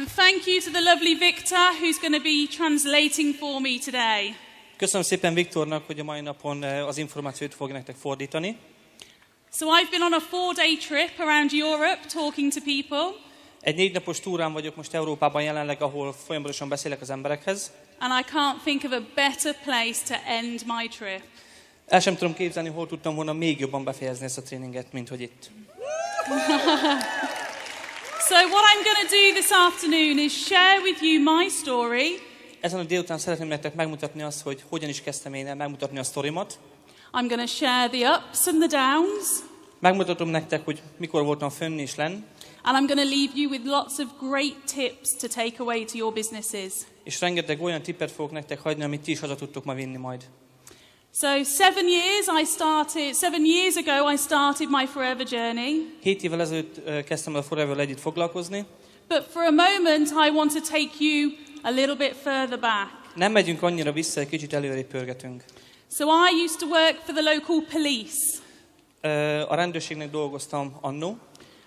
And thank you to the lovely Victor, who's going to be translating for me today. Köszönöm szépen Viktornak, hogy a mai napon az információt fog nektek fordítani. So I've been on a 4-day trip around Europe talking to people. Egy 4 napos túrán vagyok most Európában jelenleg, ahol folyamatosan beszélek az emberekhez. And I can't think of a better place to end my trip. El sem tudom képzelni, hol tudtam volna még jobban befejezni ezt a tréninget, mint hogy itt. So what I'm going to do this afternoon is share with you my story. Ezen a délután szeretném nektek megmutatni azt, hogy hogyan is kezdtem én el megmutatni a sztorimat. I'm going to share the ups and the downs. Megmutatom nektek, hogy mikor voltam fönn és lenn. And I'm going to leave you with lots of great tips to take away to your businesses. És rengeteg olyan tippet fogok nektek hagyni, amit ti is haza tudtok ma vinni majd. So 7 years ago I started my forever journey. 7 évvel ezelőtt kezdtem a Forever együtt foglalkozni. But for a moment I want to take you a little bit further back. Nem megyünk annyira vissza, egy kicsit előrébb pörgetünk. So I used to work for the local police. A rendőrségnek dolgoztam annó.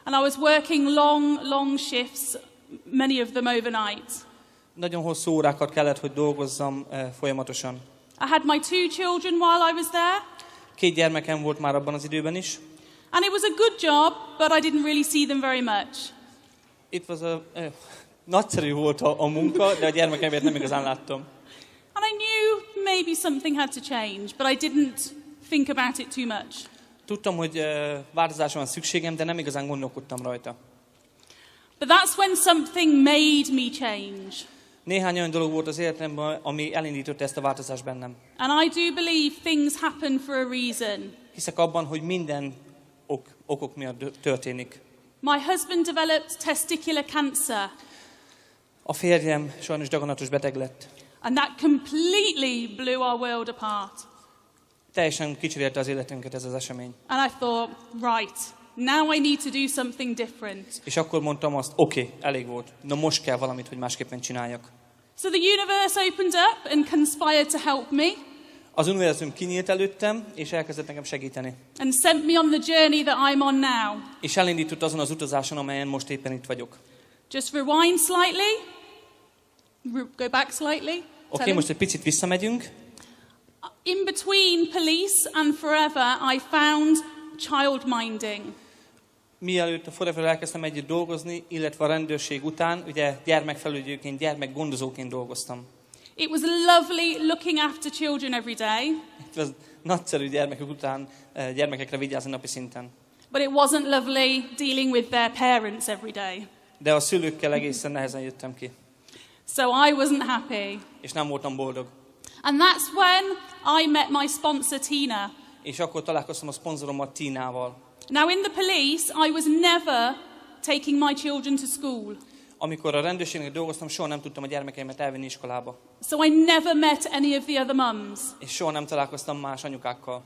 And I was working long shifts, many of them overnight. Nagyon hosszú órákat kellett, hogy dolgozzam folyamatosan. I had my 2 children while I was there. 2 gyermekem volt már abban az időben is. And it was a good job, but I didn't really see them very much. Nagyszerű volt a munka, de a gyermekemért nem igazán láttam. And I knew maybe something had to change, but I didn't think about it too much. Tudtam, hogy változásra van szükségem, de nem igazán gondolkodtam rajta. But that's when something made me change. Néhány olyan dolog volt az életemben, ami elindította ezt a változást bennem. And I do believe things happen for a reason. Hiszek abban, hogy minden okok miatt történik. My husband developed testicular cancer. A férjem sajnos daganatos beteg lett. And that completely blew our world apart. Teljesen kicsirélte az életünket ez az esemény. And I thought, right, now I need to do something different. És akkor mondtam azt, oké, elég volt. Na most kell valamit, hogy másképpen csináljak. So the universe opened up and conspired to help me. Az univerzum kinyílt előttem, és elkezdett nekem segíteni. And sent me on the journey that I'm on now. És elindított azon az utazáson, amelyen most éppen itt vagyok. Just rewind slightly. Go back slightly. Oké, most egy picit visszamegyünk. In between police and forever, I found childminding. Mielőtt a Forever elkezdtem együtt dolgozni, illetve a rendőrség után, ugye gyermekfelügyelőként, gyermekgondozóként dolgoztam. It was lovely looking after children every day. Ez nagyszerű gyermekek után gyermekekre vigyázni napi szinten. But it wasn't lovely dealing with their parents every day. De a szülőkkel egészen nehezen jöttem ki. So I wasn't happy. És nem voltam boldog. And that's when I met my sponsor Tina. És akkor találkoztam a szponzorommal, Tínával. Now in the police, I was never taking my children to school. Amikor a rendőrségnél dolgoztam, soha nem tudtam a gyermekeimet elvinni iskolába. So I never met any of the other mums. És soha nem találkoztam más anyukákkal.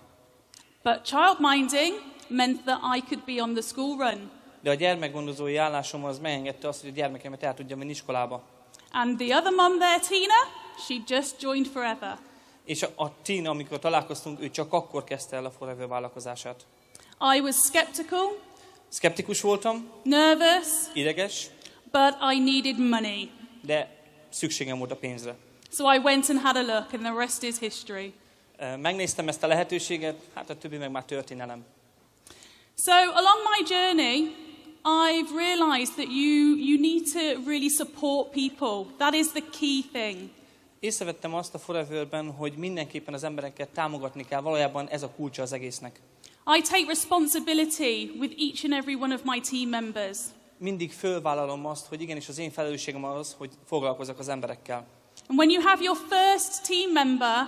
But childminding meant that I could be on the school run. De a gyermekgondozói állásom az megengedte azt, hogy a gyermekeimet el tudjam vinni iskolába. And the other mum there, Tina, she just joined Forever. És a Tina, amikor találkoztunk, ő csak akkor kezdte el a Forever vállalkozását. I was skeptical, Szkeptikus voltam, nervous, ideges, but I needed money. de szükségem volt a pénzre. So I went and had a look, and the rest is history. Megnéztem ezt a lehetőséget, hát a többi meg már történelem. So along my journey, I've realized that you need to really support people. That is the key thing. Észrevettem azt a Foreverben, hogy mindenképpen az embereket támogatni kell, valójában ez a kulcsa az egésznek. I take responsibility with each and every one of my team members. Mindig fölvállalom azt, hogy igenis az én felelősségem az, hogy foglalkozzak az emberekkel. And when you have your first team member,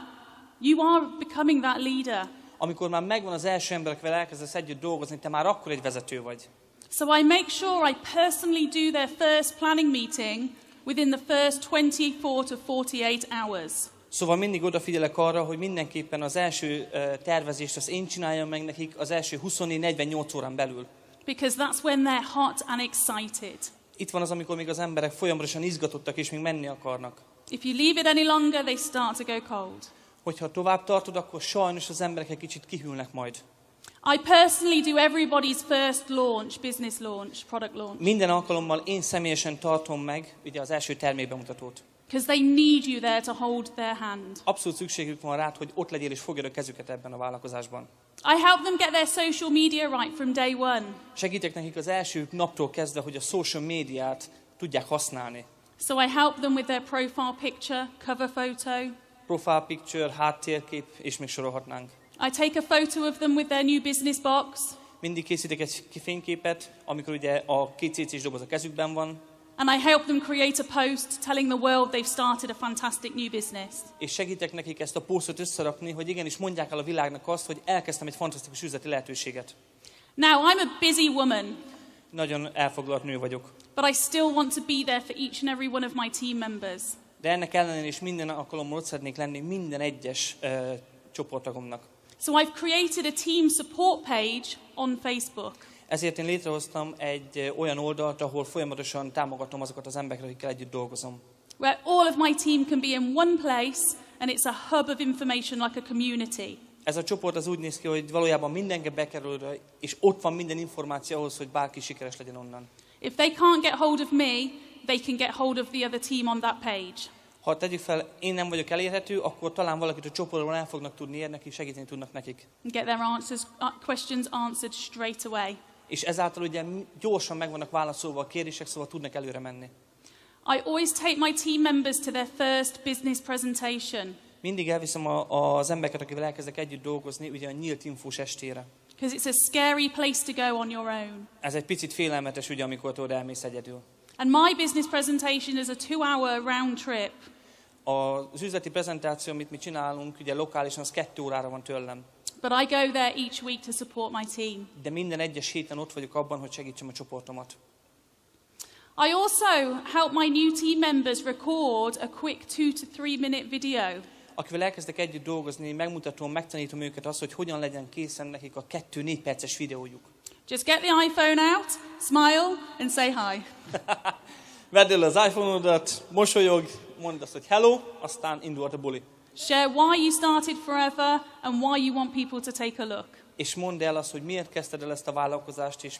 you are becoming that leader. Amikor már megvan az első ember, akivel elkezdesz együtt dolgozni, te már akkor egy vezető vagy. So I make sure I personally do their first planning meeting within the first 24 to 48 hours. Szóval mindig odafigyelek arra, hogy mindenképpen az első tervezést azt én csináljam meg nekik az első 24-48 órán belül. Because that's when they're hot and excited. Itt van az, amikor még az emberek folyamatosan izgatottak és még menni akarnak. If you leave it any longer, they start to go cold. Hogyha tovább tartod, akkor sajnos az emberek egy kicsit kihűlnek majd. I personally do everybody's first launch, business launch, product launch. Minden alkalommal én személyesen tartom meg ugye az első termékbemutatót. Because they need you there to hold their hand. Abszolút szükségük van rád, hogy ott legyél és fogjad a kezüket ebben a vállalkozásban. I help them get their social media right from day one. Segítek nekik az első naptól kezdve, hogy a social médiát tudják használni. So I help them with their profile picture, cover photo. Profile picture, háttérkép, és még sorolhatnánk. I take a photo of them with their new business box. Mindig készítek egy fényképet, amikor ugye a 2 cc-s doboz a kezükben van. And I help them create a post telling the world they've started a fantastic new business. És segítek nekik ezt a posztot összerakni, hogy igenis mondják el a világnak azt, hogy elkezdtem egy fantasztikus üzleti lehetőséget. Now, I'm a busy woman, Nagyon elfoglalt nő vagyok. but I still want to be there for each and every one of my team members. De ennek ellenére is minden alkalommal ott szeretnék lenni minden egyes csoporttagomnak. So I've created a team support page on Facebook. Ezért én létrehoztam egy olyan oldalt, ahol folyamatosan támogatom azokat az embereket, akikkel együtt dolgozom. Where all of my team can be in one place and it's a hub of information like a community. Ez a csoport az úgy néz ki, hogy valójában mindenki bekerül, és ott van minden információ ahhoz, hogy bárki sikeres legyen onnan. If they can't get hold of me, they can get hold of the other team on that page. Ha tegyük fel, én nem vagyok elérhető, akkor talán valakit a csoportban el fognak tudni érni, és segíteni tudnak nekik. And get their questions answered straight away. És ezáltal ugye gyorsan meg vannak válaszolva a kérdések, szóval tudnak előre menni. I always take my team members to their first business presentation. Mindig elviszem az embereket, akivel elkezdek együtt dolgozni, ugye a nyílt infós estére. Because it's a scary place to go on your own. Ez egy picit félelmetes, ugye, amikor tudod elmész egyedül. And my business presentation is a 2-hour round trip. Az üzleti prezentáció, amit mi csinálunk, ugye lokálisan, az 2 órára van tőlem. But I go there each week to support my team. De minden egyes héten ott vagyok abban, hogy segítsem a csoportomat. I also help my new team members record a quick 2 to 3 minute video. Akivel elkezdek együtt dolgozni, megmutatom, megtanítom őket azt, hogy hogyan legyen készen nekik a 2-4 perces videójuk. Just get the iPhone out, smile and say hi. Vedd el az iPhone-odat, mosolyog, mondd azt, hogy hello, aztán indulhat a buli. Share why you started Forever and why you want people to take a look. És mondd el azt, hogy miért kezdted el ezt a vállalkozást, és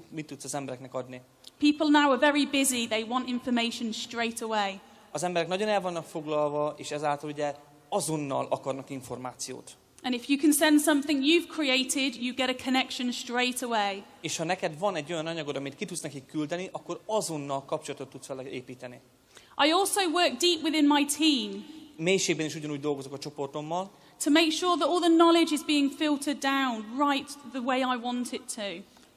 mit tudsz az embereknek adni. People now are very busy, they want information straight away. Az emberek nagyon el vannak foglalva, és ezáltal ugye azonnal akarnak információt. And if you can send something you've created, you get a connection straight away. És ha neked van egy olyan anyagod, amit ki tudsz nekik küldeni, akkor azonnal kapcsolatot tudsz vele építeni. I also work deep within my team Mélységben is ugyanúgy dolgozok a csoportommal, to make sure that all the knowledge is being filtered down right the way I want it to.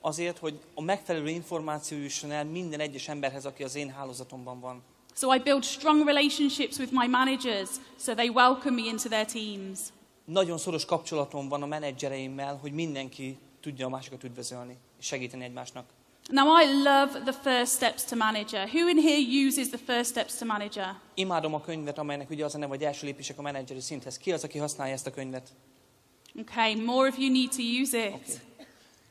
azért, hogy a megfelelő információ jusson el minden egyes emberhez, aki az én hálózatomban van. So I build strong relationships with my managers, so they welcome me into their teams. Nagyon szoros kapcsolatom van a menedzsereimmel, hogy mindenki tudja a másikat üdvözölni, és segíteni egymásnak. Now I love the first steps to manager. Who in here uses the first steps to manager? Imádom a könyvet, amelynek ugye az a neve, hogy első lépések a menedzseri szinthez. Ki az, aki használja ezt a könyvet? Okay, more of you need to use it. Okay.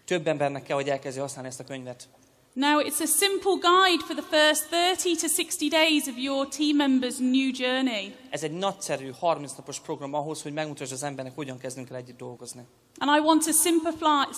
Több embernek kell, hogy elkezdje használni ezt a könyvet. Now it's a simple guide for the first 30 to 60 days of your team members' new journey. Ez egy nagyszerű 30 napos program ahhoz, hogy megmutasd az embernek, hogyan kezdünk el együtt dolgozni. And I want to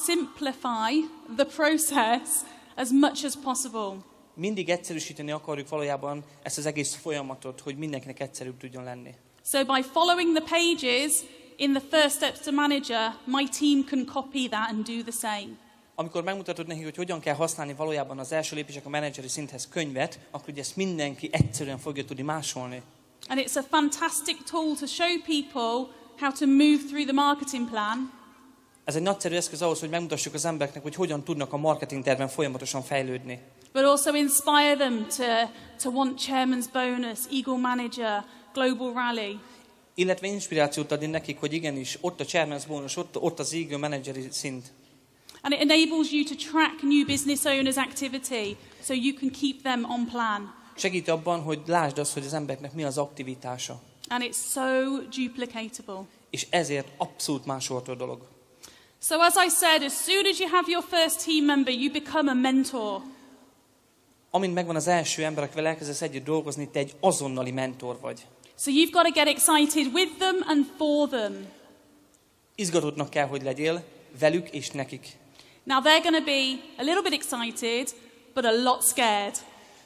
simplify the process as much as possible. Mindig egyszerűsíteni akarjuk valójában ezt az egész folyamatot, hogy mindenkinek egyszerűbb tudjon lenni. So by following the pages in the first steps to manager, my team can copy that and do the same. Amikor megmutatod nekik, hogy hogyan kell használni valójában az első lépések a menedzseri szinthez könyvet, akkor ugye ezt mindenki egyszerűen fogja tudni másolni. And it's a fantastic tool to show people how to move through the marketing plan. Ez egy nagyszerű eszköz ahhoz, hogy megmutassuk az embereknek, hogy hogyan tudnak a marketing terven folyamatosan fejlődni. But also inspire them to want chairman's bonus, eagle manager, global rally. Illetve inspirációt adni nekik, hogy igenis, ott a chairman's bonus, ott az eagle menedzseri szint. And it enables you to track new business owners' activity so you can keep them on plan. Segít abban, hogy lásd azt, hogy az embereknek mi az aktivitása. And it's so duplicatable. És ezért abszolút másolható dolog. So as I said, as soon as you have your first team member, you become a mentor. Amint megvan az első ember, akivel elkezdesz együtt dolgozni, te egy azonnali mentor vagy. So you've got to get excited with them and for them. Izgatottnak kell, hogy legyél, velük és nekik. Now they're going to be a little bit excited, but a lot scared.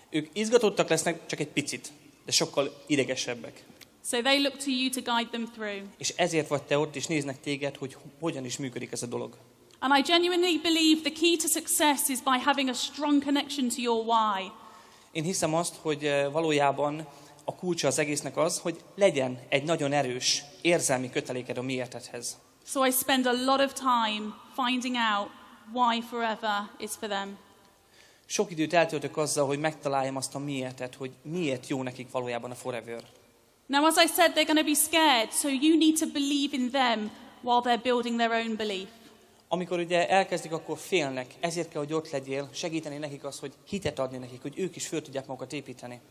Ők izgatottak lesznek, csak egy picit, de sokkal idegesebbek. So they look to you to guide them through. És ezért vagy te ott, és néznek téged, hogy hogyan is működik ez a dolog. And I genuinely believe the key to success is by having a strong connection to your why. Én hiszem azt, hogy valójában a kulcsa az egésznek az, hogy legyen egy nagyon erős érzelmi köteléked a miértedhez. So I spend a lot of time finding out why forever is for them. Sok időt eltöltök azzal, hogy megtaláljam azt a miértet, hogy miért jó nekik valójában a forever. Now, as I said, they're going to be scared, so you need to believe in them while they're building their own belief. Amikor ugye elkezdik, akkor félnek, ezért kell, hogy ott legyél, segíteni nekik az, hogy hitet adni nekik, hogy ők is föl tudják magukat építeni.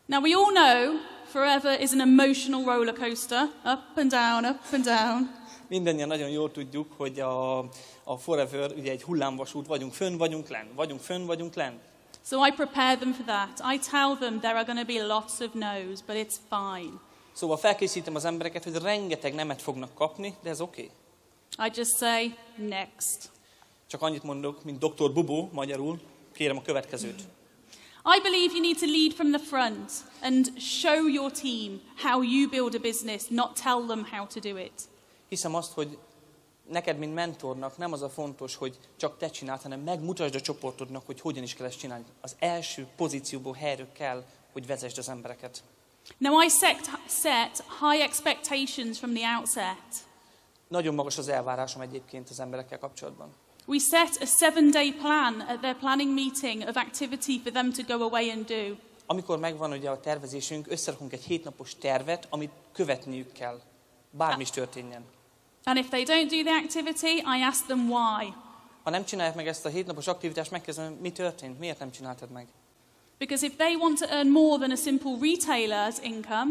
Now, we all know forever is an emotional roller coaster, up and down, up and down. Mindennyian nagyon jól tudjuk, hogy a forever ugye egy hullámvasút, vagyunk fönn, vagyunk lenn, vagyunk fönn, vagyunk lenn. So I prepare them for that. I tell them there are going to be lots of no's, but it's fine. Szóval felkészítem az embereket, hogy rengeteg nemet fognak kapni, de ez oké. I just say, next. Csak annyit mondok, mint Dr. Bubó, magyarul, kérem a következőt. I believe you need to lead from the front and show your team how you build a business, not tell them how to do it. Hiszem azt, hogy neked, mint mentornak nem az a fontos, hogy csak te csináld, hanem megmutasd a csoportodnak, hogy hogyan is kell ezt csinálni. Az első pozícióból helyről kell, hogy vezesd az embereket. Now I set high expectations from the outset. Nagyon magas az elvárásom egyébként az emberekkel kapcsolatban. We set a 7-day plan at their planning meeting of activity for them to go away and do. Amikor megvan ugye a tervezésünk, összerakunk egy 7 napos tervet, amit követniük kell. Bármi is történjen. And if they don't do the activity, I ask them why. Ha nem csinálják meg ezt a 7 napos aktivitást, megkezdem, mi történt, miért nem csináltad meg? Because if they want to earn more than a simple retailer's income,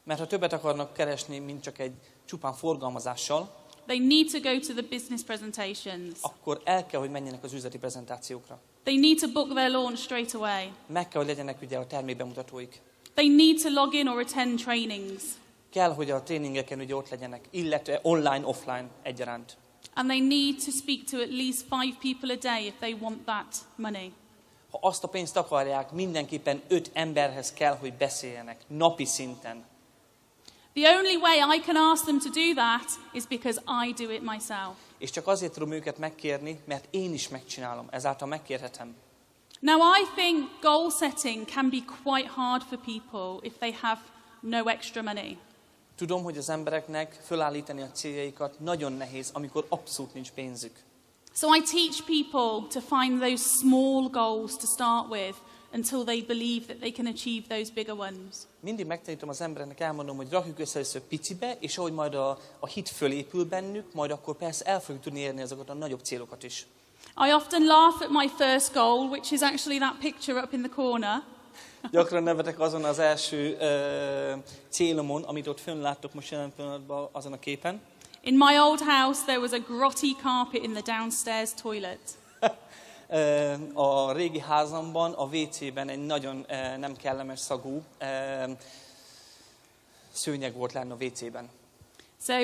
Mert ha többet akarnak keresni, mint csak egy csupán forgalmazással, they need to go to the business presentations. akkor el kell, hogy menjenek az üzleti prezentációkra. They need to book their launch straight away. Meg kell, hogy legyenek ugye a termékbemutatóik. They need to log in or attend trainings. Kell, hogy a tréningeken ugye ott legyenek, illetve online, offline egyaránt. And they need to speak to at least 5 people a day if they want that money. Ha azt a pénzt akarják, mindenképpen 5 emberhez kell, hogy beszéljenek, napi szinten. The only way I can ask them to do that is because I do it myself. És csak azért tudom őket megkérni, mert én is megcsinálom, ezáltal megkérhetem. Now I think goal setting can be quite hard for people if they have no extra money. Tudom, hogy az embereknek fölállítani a céljaikat nagyon nehéz, amikor abszolút nincs pénzük. So I teach people to find those small goals to start with until they believe that they can achieve those bigger ones. Mindig megtanítom az embereknek, elmondom, hogy rakjuk össze először picibe, és ahogy majd a hit fölépül bennük, majd akkor persze el fogjuk tudni érni azokat a nagyobb célokat is. I often laugh at my first goal, which is actually that picture up in the corner. Gyakran nevetek azon az első célomon, amit ott fönn láttok most jelen pillanatban azon a képen. In my old house there was a grotty carpet in the downstairs toilet. A régi házamban, a WC-ben egy nagyon nem kellemes szagú szőnyeg volt lenne a WC-ben. So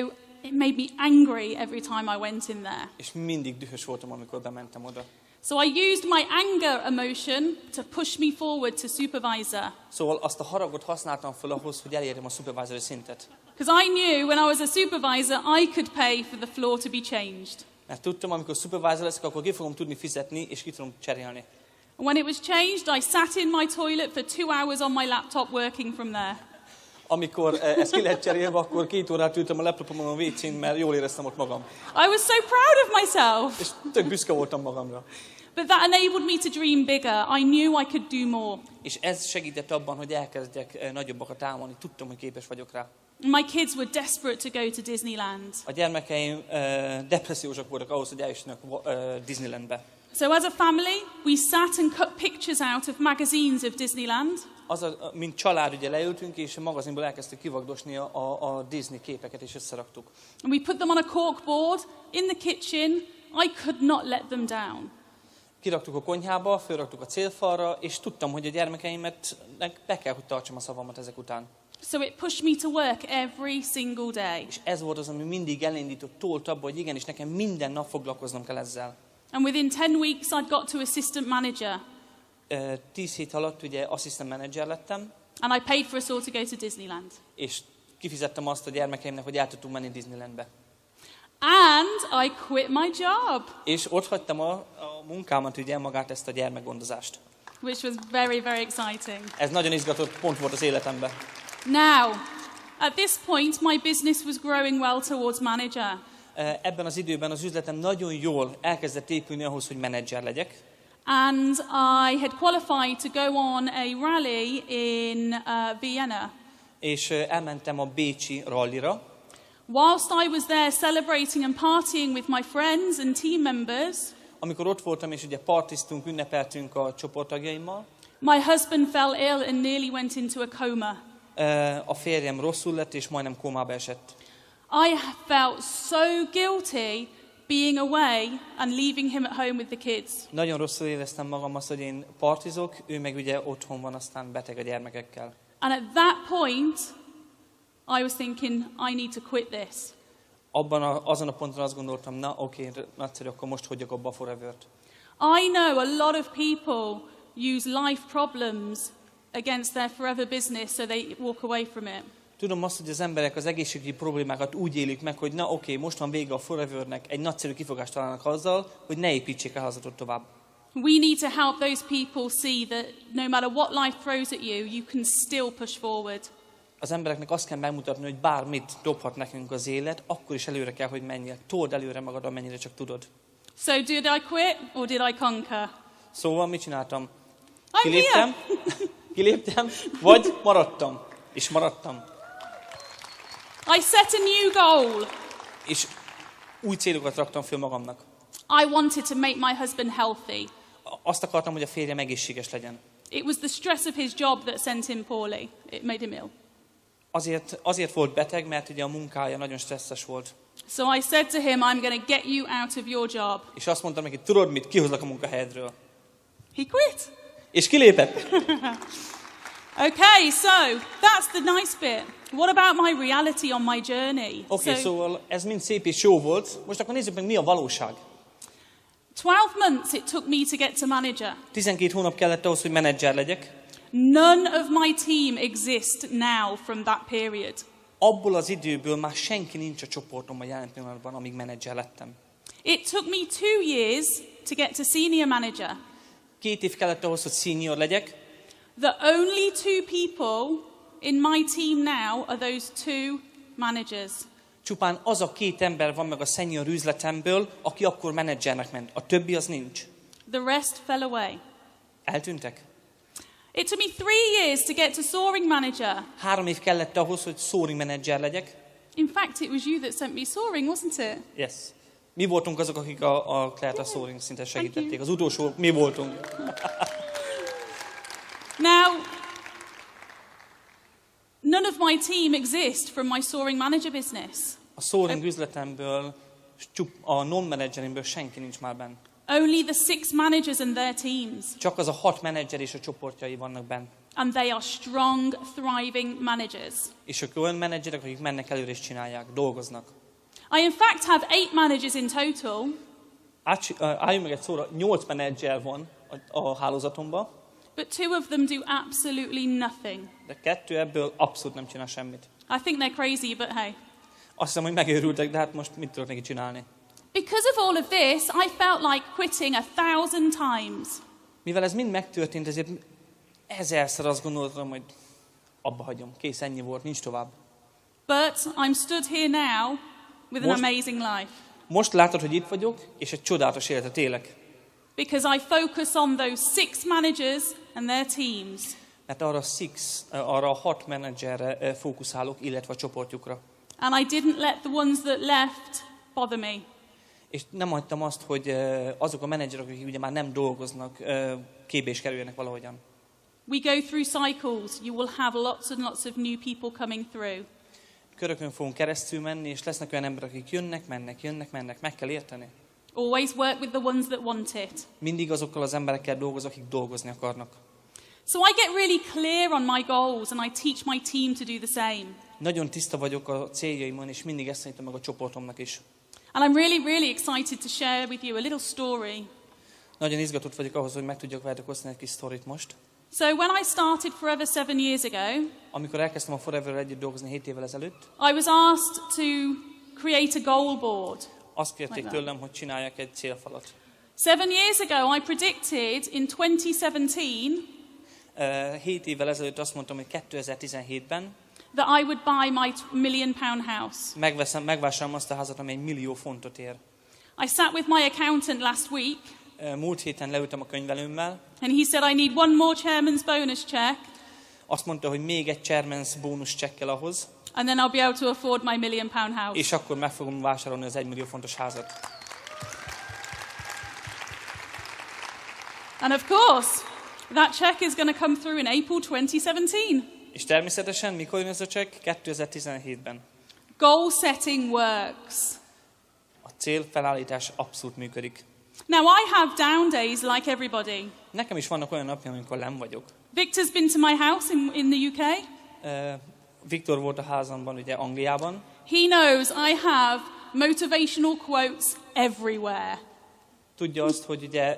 it made me angry every time I went in there. És mindig dühös voltam, amikor bementem oda. So I used my anger emotion to push me forward to supervisor. Szóval azt a haragot használtam fel ahhoz, hogy elérjem a supervisory szintet. Because I knew when I was a supervisor I could pay for the floor to be changed. Mert tudtam, amikor supervisor leszek, akkor ki fogom tudni fizetni, és ki tudom cserélni. And when it was changed, I sat in my toilet for 2 hours on my laptop working from there. Amikor ez ki lett cserélve, akkor 2 órát ültem a laptopomon a WC-n, mert jól éreztem ott magam. I was so proud of myself. És tök büszke voltam magamra. But that enabled me to dream bigger. I knew I could do more. És ez segített abban, hogy elkezdjek nagyobbakat álmodni. Tudtam, hogy képes vagyok rá. My kids were desperate to go to Disneyland. A gyermekeim depressziósak voltak ahhoz, hogy eljussanak Disneylandbe. So as a family, we sat and cut pictures out of magazines of Disneyland. Mint család ugye leültünk, és a magazinból elkezdtük kivagdosni a Disney képeket, és összeraktuk. And we put them on a corkboard in the kitchen. I could not let them down. Kiraktuk a konyhába, fölraktuk a célfalra, és tudtam, hogy a gyermekeimet be kell, hogy tartsam a szavamat ezek után. So it pushed me to work every single day. És ez volt az, ami mindig elindított, tolt abba, hogy igenis nekem minden nap foglalkoznom kell ezzel. And within 10 weeks I'd got to assistant manager. 10 hét alatt ugye assistant manager lettem, And I paid for us all to go to Disneyland. és kifizettem azt a gyermekeimnek, hogy el tudtunk menni Disneylandbe. And I quit my job, És ott hagytam a munkámat, ugye magát ezt a gyermekgondozást. which was very, very exciting. Ez nagyon izgatott pont volt az életemben. Now, at this point, my business was growing well towards manager. Ebben az időben az üzletem nagyon jól elkezdett épülni ahhoz, hogy menedzser legyek. And I had qualified to go on a rally in Vienna. És elmentem a bécsi rallira. Whilst I was there celebrating and partying with my friends and team members, Amikor ott voltam, és ugye partiztunk, ünnepeltünk a csoporttagjaimmal, my husband fell ill and nearly went into a coma. a férjem rosszul lett, és majdnem kómába esett. I felt so guilty being away and leaving him at home with the kids. Nagyon rosszul éreztem magam azt, hogy én partizok, ő meg ugye otthon van, aztán beteg a gyermekekkel. And at that point, I was thinking, I need to quit this. Azon a ponton azt gondoltam, na oké, nagyszerű, akkor most hagyjak abba a Forever-t. I know a lot of people use life problems against their forever business, so they walk away from it. Tudom azt, hogy az emberek az egészségügyi problémákat úgy élik meg, hogy na oké, most van vége a Forevernek, egy nagyszerű kifogást találnak azzal, hogy ne építsék a házatot tovább. We need to help those people see that no matter what life throws at you, you can still push forward. Az embereknek azt kell megmutatni, hogy bármit dobhat nekünk az élet, akkor is előre kell, hogy menjél. Told előre magad, amennyire csak tudod. So did I quit or did I conquer? Szóval mit csináltam? I'm here. Kiléptem, vagy maradtam. És maradtam. I set a new goal. És új célokat raktam föl magamnak. I wanted to make my husband healthy. Azt akartam, hogy a férjem egészséges legyen. It was the stress of his job that sent him poorly. It made him ill. Azért volt beteg, mert ugye a munkája nagyon stresszes volt. So I said to him, I'm going to get you out of your job. És azt mondtam neki, tudod mit, kihozlak a munkahelyedről. He quit. És kilépett. Okay, so that's the nice bit. What about my reality on my journey? Oké, szóval ez mind szép és jó volt. Most akkor nézzük meg, mi a valóság. 12 months it took me to get to manager. 12 hónap kellett ahhoz, hogy menedzser legyek. None of my team exist now from that period. Abból az időből már senki nincs a csoportomban jelen pillanatban, amíg menedzser lettem. It took me 2 years to get to senior manager. 2 év kellett ahhoz, hogy senior legyek. The only 2 people in my team now are those 2 managers. Csupán az a 2 ember van meg a senior üzletemből, aki akkor menedzsernek ment. A többi az nincs. The rest fell away. Eltűntek. It took me 3 years to get to soaring manager. 3 év kellett ahhoz, hogy soaring menedzser legyek. In fact, it was you that sent me soaring, wasn't it? Yes. Mi voltunk azok, akik a Claire-t a soaring szinten segítették. Az utolsó mi voltunk. Now, none of my team exist from my soaring manager business. A soaring üzletemből, a non-menedzserimből senki nincs már benn. Only the 6 managers and their teams. Csak az a 6 menedzser és a csoportjai vannak benn. And they are strong, thriving managers. És ők olyan menedzserek, akik mennek előre és csinálják, dolgoznak. I in fact have 8 managers in total. Álljunk meg egy szóra, 8 menedzser van a hálózatomban. But 2 of them do absolutely nothing. De 2 ebből abszolút nem csinál semmit. I think they're crazy, but hey. Azt hiszem, hogy megőrültek, de hát most mit tudok neki csinálni? Because of all of this, I felt like quitting 1,000 times. Mivel ez mind megtörtént, ezért 1000-szer azt gondoltam, hogy abba hagyom. Kész, ennyi volt, nincs tovább. But I'm stood here now with an amazing life. Most látod, hogy itt vagyok, és egy csodálatos életet élek. Because I focus on those 6 managers and their teams. Mert arra a 6 menedzserre fókuszálok, illetve a csoportjukra. And I didn't let the ones that left bother me. És nem hagytam azt, hogy azok a menedzserek, akik ugye már nem dolgoznak, képbe is kerüljenek valahogyan. We go through cycles. You will have lots and lots of new people coming through. Körökön fogunk keresztül menni, és lesznek olyan emberek, akik jönnek, mennek, meg kell érteni. Always work with the ones that want it. Mindig azokkal az emberekkel dolgozok, akik dolgozni akarnak. So I get really clear on my goals and I teach my team to do the same. Nagyon tiszta vagyok a céljaimon, és mindig ezt tanítom meg a csoportomnak is. And I'm really, really excited to share with you a little story. Nagyon izgatott vagyok ahhoz, hogy meg tudjak veletek osztani egy kis sztorit most. So when I started Forever 7 years ago, Amikor elkezdtem a Forever-rel együtt dolgozni 7 évvel ezelőtt, I was asked to create a goal board. azt kérték tőlem, hogy csináljak egy célfalat. 7 years ago, I predicted in 2017 7 évvel ezelőtt azt mondtam, hogy 2017-ben that I would buy my £1 million house. megvásárolom azt a házat, amely 1 millió fontot ér. I sat with my accountant last week, Múlt héten leültem a könyvelőmmel, and he said I need one more chairman's bonus check, azt mondta, hogy még egy chairman's bónusz csekkel ahhoz, and then I'll be able to afford my £1 million house. és akkor meg fogom vásárolni az 1 millió fontos házat. And of course, that check is going to come through in April 2017. És természetesen mikor jön ez a csekk? 2017-ben. Goal setting works. A célfelállítás abszolút működik. Now, I have down days like everybody. Nekem is vannak olyan napjaim, amikor nem vagyok. Victor's been to my house in the UK. Viktor volt a házamban, ugye Angliában. He knows I have motivational quotes everywhere. Tudja azt, hogy ugye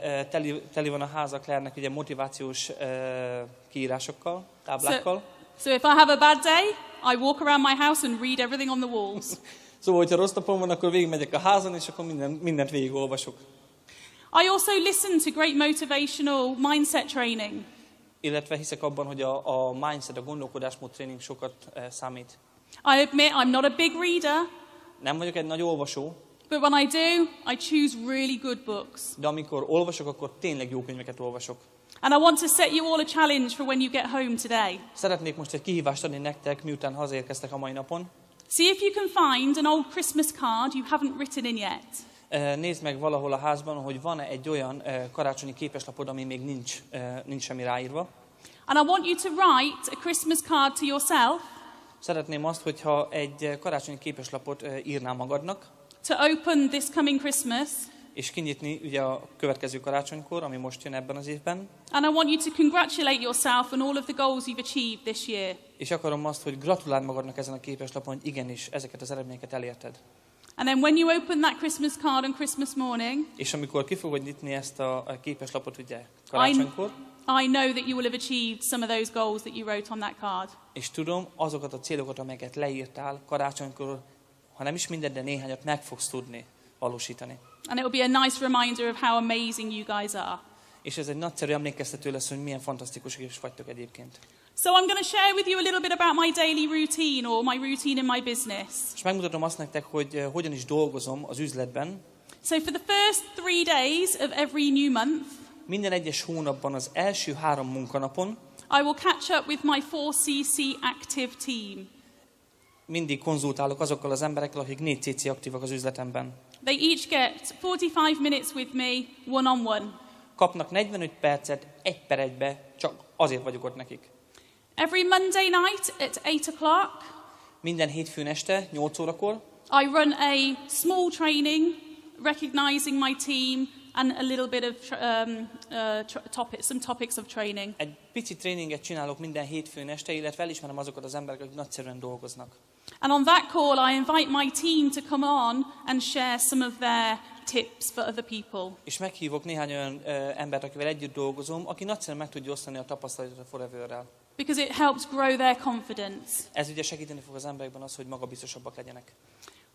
teli van a háza Claire-nek ugye motivációs kiírásokkal, táblákkal. So if I have a bad day, I walk around my house and read everything on the walls. Szóval, hogyha rossz napom van, akkor végigmegyek a házon, és akkor mindent végigolvasok. I also listen to great motivational mindset training. Illetve hiszek abban, hogy a mindset, a gondolkodásmód tréning sokat számít. I admit I'm not a big reader, Nem vagyok egy nagy olvasó, but when I do, I choose really good books. de amikor olvasok, akkor tényleg jó könyveket olvasok. And I want to set you all a challenge for when you get home today. Szeretnék most egy kihívást adni nektek, miután hazaérkeztek a mai napon. See if you can find an old Christmas card you haven't written in yet. Nézd meg valahol a házban, hogy van-e egy olyan karácsonyi képeslapod, ami még nincs semmi ráírva. And I want you to write a Christmas card to yourself. Szeretném azt, hogyha egy karácsonyi képeslapot írnál magadnak, To open this coming Christmas. és kinyitni ugye a következő karácsonykor, ami most jön ebben az évben. And I want you to congratulate yourself on all of the goals you've achieved this year. És akarom azt, hogy gratuláld magadnak ezen a képeslapon, hogy igenis, ezeket az eredményeket elérted. And then when you open that Christmas card on Christmas morning, És amikor ki fogod nyitni ezt a képeslapot ugye karácsonykor, I know that you will have achieved some of those goals that you wrote on that card. és tudom, azokat a célokat, amelyeket leírtál karácsonykor, ha nem is mindent, de néhányat meg fogsz tudni valósítani. And it will be a nice reminder of how amazing you guys are. És ez egy nagyszerű emlékeztető lesz, hogy milyen fantasztikusak is vagytok egyébként. So I'm going to share with you a little bit about my daily routine or my routine in my business. És megmutatom azt nektek, hogy hogyan is dolgozom az üzletben. So for the first 3 days of every new month, Minden egyes hónapban az első 3 munkanapon I will catch up with my 4CC active team. mindig konzultálok azokkal az emberekkel, akik 4CC aktívak az üzletemben. They each get 45 minutes with me, one-on-one. Kapnak 45 percet 1-1-be, csak azért vagyok ott nekik. Every Monday night at 8 o'clock, Minden hétfőn este, 8 órakor I run a small training, recognizing my team and a little bit of some topics of training. egy pici tréninget csinálok minden hétfőn este, illetve elismerem azokat az embereket, akik nagyszerűen dolgoznak. And on that call, I invite my team to come on and share some of their tips for other people. És meghívok néhány olyan embert, akivel együtt dolgozom, aki nagyszerűen meg tudja osztani a tapasztalatot a Foreverrel. Because it helps grow their confidence. Ez ugye segíteni fog az emberekben az, hogy magabiztosabbak legyenek.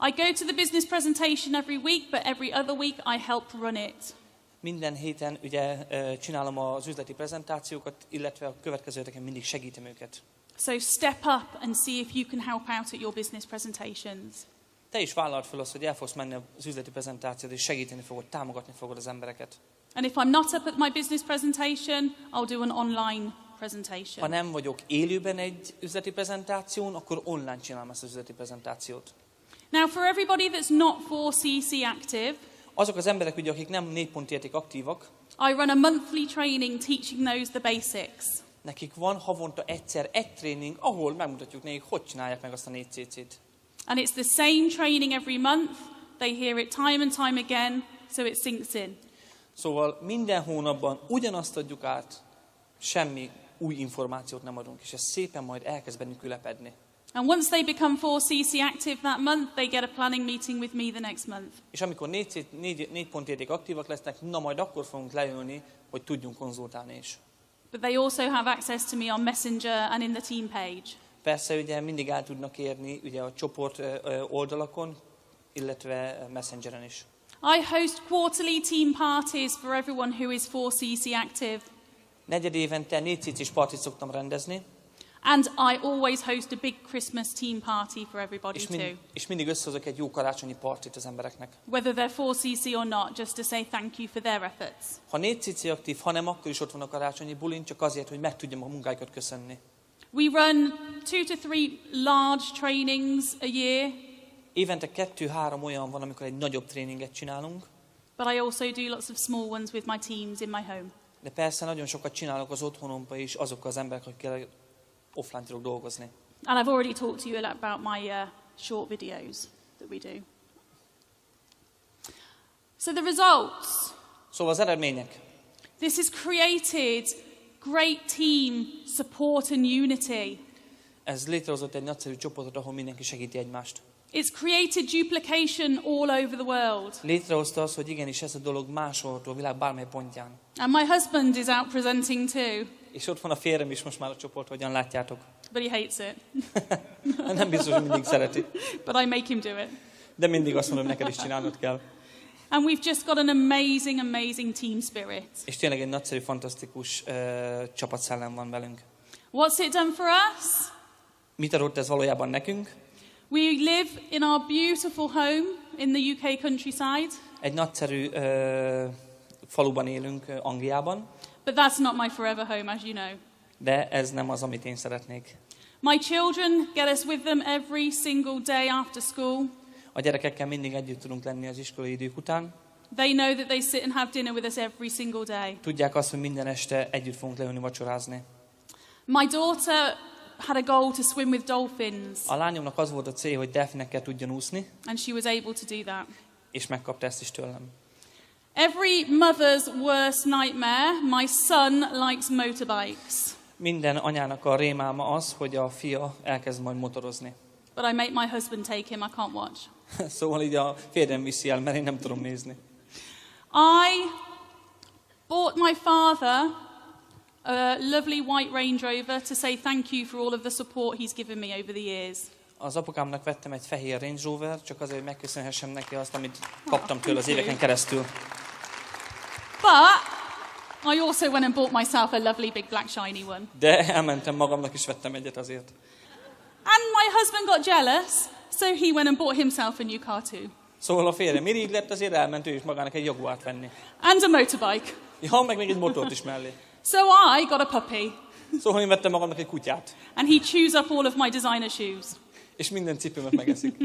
I go to the business presentation every week, but every other week I help run it. Minden héten ugye csinálom az üzleti prezentációkat, illetve a következő heteken mindig segítem őket. So step up and see if you can help out at your business presentations. Te is vállald fel azt, hogy el fogsz menni az üzleti prezentációt, és segíteni fogod, támogatni fogod az embereket. And if I'm not up at my business presentation, I'll do an online presentation. Ha nem vagyok élőben egy üzleti prezentáción, akkor online csinálom ezt az üzleti prezentációt. Now, for everybody that's not 4CC active, Azok az emberek, ugye, akik nem 4 pont érték aktívak, I run a monthly training teaching those the basics. nekik van havonta egyszer egy tréning, ahol megmutatjuk nekik, hogy csinálják meg azt a 4CC-t. And it's the same training every month. They hear it time and time again, so it sinks in. Szóval minden hónapban ugyanazt adjuk át, semmi új információt nem adunk, és ez szépen majd elkezd bennük ülepedni. And once they become 4CC active that month, they get a planning meeting with me the next month. És amikor 4 pont érték aktívak lesznek, na majd akkor fogunk leülni, hogy tudjunk konzultálni is. But they also have access to me on Messenger and in the team page. Persze ugye mindig el tudnak érni ugye a csoport oldalakon, illetve Messengeren is. I host quarterly team parties for everyone who is 4CC active. Negyed évente 4CC-s partit szoktam rendezni. And I always host a big Christmas team party for everybody too. És mindig összehozok egy jó karácsonyi partit az embereknek. Whether they're 4CC or not, just to say thank you for their efforts. Ha 4CC aktív, ha nem, akkor is ott van a karácsonyi bulin, csak azért, hogy meg tudjam a munkáikat köszönni. We run 2 to 3 large trainings a year. Évente 2-3 olyan van, amikor egy nagyobb tréninget csinálunk. But I also do lots of small ones with my teams in my home. De persze nagyon sokat csinálok az otthonomban is azokkal az emberek, akikkel offline tudok dolgozni. And I've already talked to you about my short videos that we do. So the results. Szóval az eredmények. This has created great team support and unity. Ez létrehozott egy nagyszerű csoportot, ahol mindenki segíti egymást. It's created duplication all over the world. Létrehozta az, hogy igenis ez a dolog másolható a világ bármely pontján. And my husband is out presenting too. És ott van a férjem is most már a csoport, hogyan látjátok. But he hates it. Nem biztos, hogy mindig szereti. But I make him do it. De mindig azt mondom, neked is csinálnod kell. And we've just got an amazing, amazing team spirit. És tényleg egy nagyszerű, fantasztikus csapatszellem van velünk. What's it done for us? Mit adott ez valójában nekünk? We live in our beautiful home in the UK countryside. Egy nagyszerű faluban élünk Angliában. But that's not my forever home, as you know. De ez nem az, amit én szeretnék. My children get us with them every single day after school. A gyerekekkel mindig együtt tudunk lenni az iskolai idők után. They know that they sit and have dinner with us every single day. Tudják azt, hogy minden este együtt fogunk leülni vacsorázni. My daughter had a goal to swim with dolphins. A lányomnak az volt a célja, hogy delfinekkel tudjon úszni, And she was able to do that. és megkapta ezt is tőlem. Every mother's worst nightmare, my son likes motorbikes. Minden anyának a rémálma az, hogy a fia elkezd majd motorozni. But I make my husband take him, I can't watch. Szóval így a férjem viszi el, mert én nem tudom nézni. I bought my father a lovely white Range Rover to say thank you for all of the support he's given me over the years. Az apukámnak vettem egy fehér Range Rover, csak azért, hogy megköszönhessem neki azt, amit kaptam tőle az éveken keresztül. But I also went and bought myself a lovely big black shiny one. De elmentem magamnak, és vettem egyet azért. And my husband got jealous, so he went and bought himself a new car too. Szóval a férjem irigy lett, azért elment ő is magának egy Jaguárt venni. And a motorbike. Ja, meg még egy motort is mellé. So I got a puppy. Szóval én vettem magamnak egy kutyát. And he chews up all of my designer shoes. És minden cipőmet megeszik.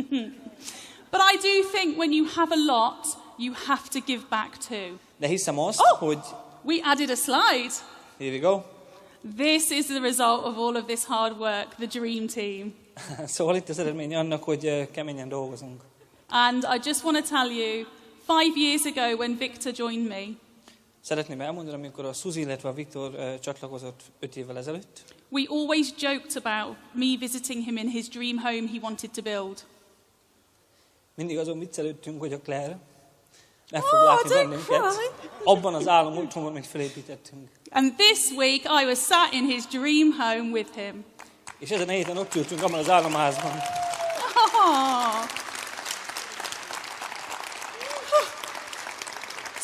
But I do think when you have a lot, you have to give back too. De hiszem azt, hogy... We added a slide. Here we go. This is the result of all of this hard work, the dream team. Szóval itt az eredmény annak, hogy keményen dolgozunk. And I just want to tell you, 5 years ago when Victor joined me, Szeretném elmondani, amikor a Suzi, illetve a Viktor csatlakozott 5 évvel ezelőtt. we always joked about me visiting him in his dream home he wanted to build. Mindig azon viccelődtünk, hogy a Claire meg fog látni bennünket. Abban az álom otthonban, amit felépítettünk. And this week I was sat in his dream home with him. És ezen a héten ott ültünk abban az álomházban. Oh.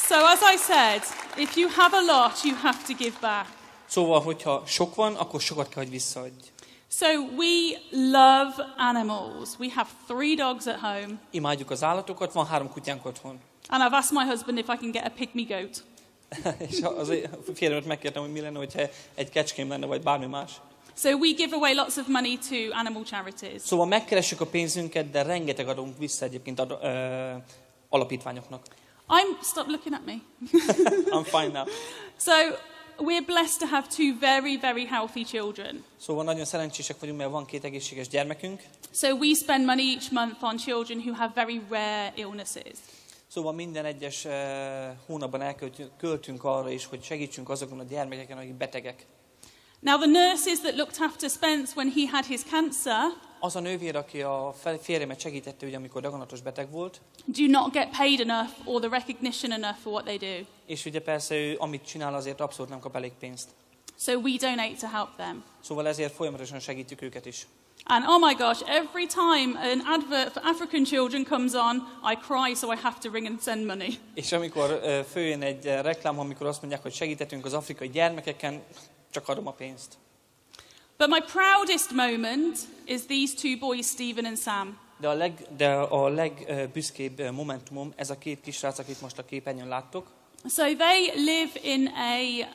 So as I said, if you have a lot, you have to give back. Szóval, hogyha sok van, akkor sokat kell, hogy visszaadj. So we love animals. We have 3 dogs at home. Imádjuk az állatokat, van 3 kutyánk otthon. And I've asked my husband if I can get a pygmy goat. És az férjemet megkértem, hogy mi lenne, hogyha egy kecském lenne, vagy bármi más. So we give away lots of money to animal charities. Szóval megkeressük a pénzünket, de rengeteg adunk vissza egyébként alapítványoknak. Stop looking at me. I'm fine now. So we're blessed to have 2 very, very healthy children. Szóval nagyon szerencsések vagyunk, mert van 2 egészséges gyermekünk. So we spend money each month on children who have very rare illnesses. Szóval minden egyes hónapban költünk arra is, hogy segítsünk azokon a gyermekeken, akik betegek. Now the nurses that looked after Spence when he had his cancer Az a nővér, aki a férjemet segítette, ugye, amikor daganatos beteg volt, do not get paid enough or the recognition enough for what they do. és ugye persze ő, amit csinál, azért abszolút nem kap elég pénzt. So we donate to help them. Szóval ezért folyamatosan segítjük őket is. And oh my gosh, every time an advert for African children comes on, I cry, so I have to ring and send money. És amikor följön egy reklám, amikor azt mondják, hogy segítettünk az afrikai gyermekeken, csak adom a pénzt. But my proudest moment is these two boys, Stephen and Sam. De a legbüszkébb momentumom ez a két kisrác, akit most a képernyőn láttok. So they live in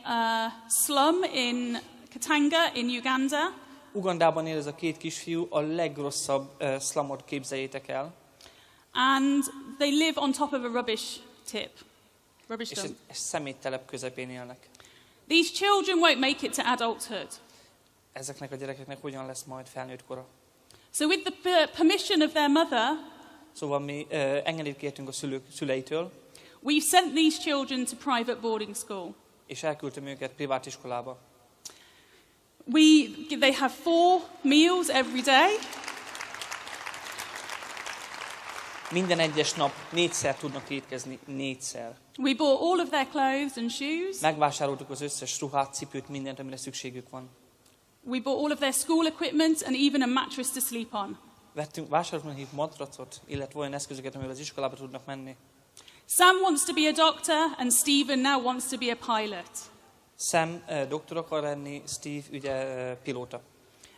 a slum in Katanga in Uganda. Ugandában él ez a két kisfiú, a legrosszabb slumot képzeljétek el. And they live on top of a rubbish És dump. egy szeméttelep közepén élnek. These children won't make it to adulthood. Ezeknek a gyerekeknek hogyan lesz majd felnőtt kora? So with the permission of their mother, Szóval mi engedélyt kértünk a szüleitől, we've sent these children to private boarding school. és elküldtem őket privát iskolába. They have 4 meals every day. Minden egyes nap 4-szer tudnak étkezni, 4-szer. We bought all of their clothes and shoes. Megvásároltuk az összes ruhát, cipőt, mindent, amire szükségük van. We bought all of their school equipment and even a mattress to sleep on. Vásároltunk nekik matracot, illetve olyan eszközöket, amivel az iskolába tudnak menni. Sam wants to be a doctor and Stephen now wants to be a pilot. Sam doktor akar lenni, Steve ugye pilóta.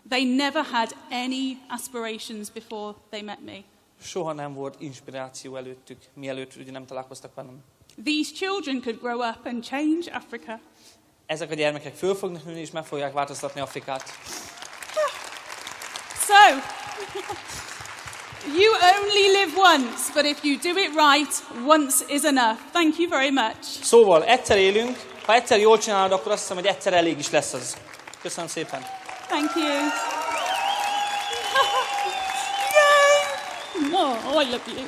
They never had any aspirations before they met me. Soha nem volt inspiráció előttük, mielőtt ugye nem találkoztak velem. These children could grow up and change Africa. Ezek a gyermekek föl fognak nőni, és meg fogják változtatni Afrikát. So, you only live once, but if you do it right, once is enough. Thank you very much. Szóval egyszer élünk, ha egyszer jól csinálod, akkor azt hiszem, hogy egyszer elég is lesz az. Köszönöm szépen. Thank you. Yay! Oh, I love you.